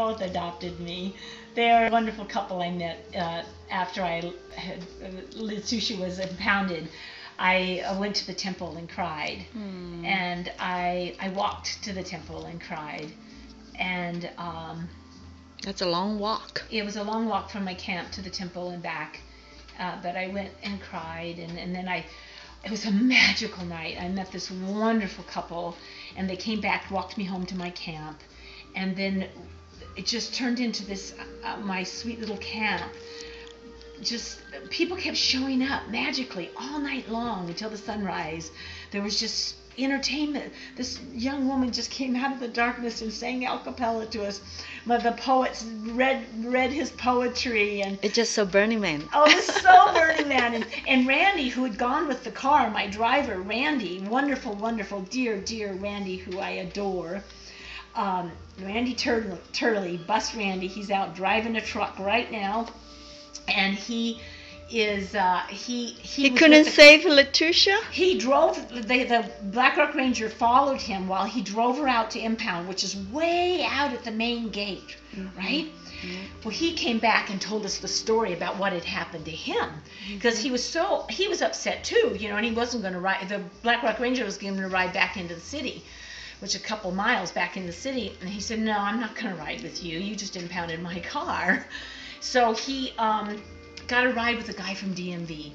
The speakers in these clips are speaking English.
both adopted me. They're a wonderful couple I met after Sushi was impounded. I went to the temple and cried. And I walked to the temple and cried. And that's a long walk. it was a long walk from my camp to the temple and back. But I went and cried, and then it was a magical night. I met this wonderful couple, and they came back, walked me home to my camp, and then it just turned into this, my sweet little camp. Just, people kept showing up magically all night long until the sunrise. There was just entertainment. This young woman just came out of the darkness and sang a cappella to us. The poets read his poetry, and It's just so Burning Man. oh, it was so Burning Man. And Randy, who had gone with the car, my driver, Randy, wonderful, wonderful, dear Randy, who I adore. Randy Turley, Bus Randy, he's out driving a truck right now, and he is He couldn't save Letitia? he drove, the Black Rock Ranger followed him while he drove her out to impound, which is way out at the main gate, right? Well, he came back and told us the story about what had happened to him, because he was upset too, and he wasn't going to ride, the Black Rock Ranger was going to ride back into the city, which a couple miles back in the city, and he said, no, I'm not going to ride with you, you just impounded my car. So he got a ride with a guy from DMV,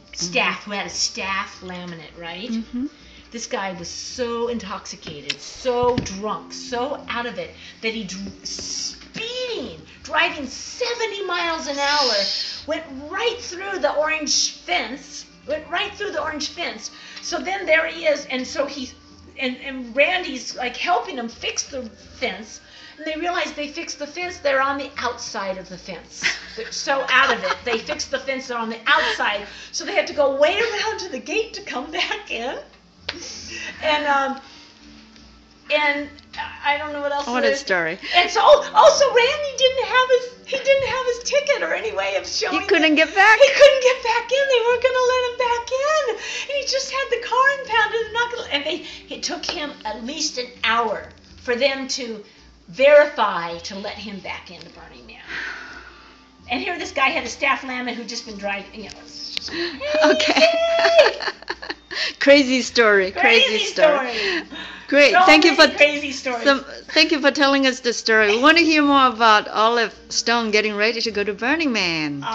who had a staff laminate, right? This guy was so intoxicated, so drunk, so out of it, that he speeding, driving 70 miles an hour, went right through the orange fence, So then there he is, and so and Randy's like helping him fix the fence. And they realized they fixed the fence, they're on the outside of the fence. They're so out of it. They fixed the fence, they're on the outside. So they had to go way around to the gate to come back in. And I don't know what else. What a story. And so also Randy didn't have his ticket or any way of showing. He couldn't get back. He couldn't get back in. They weren't going to let him back in. And he just had the car impounded. It took him at least an hour for them to verify to let him back into Burning Man. And here this guy had a staff laminate who'd just been driving, it's just crazy. Okay. Crazy story. Great. Thank you for crazy stories. Thank you for telling us the story. We want to hear more about Olive Stone getting ready to go to Burning Man.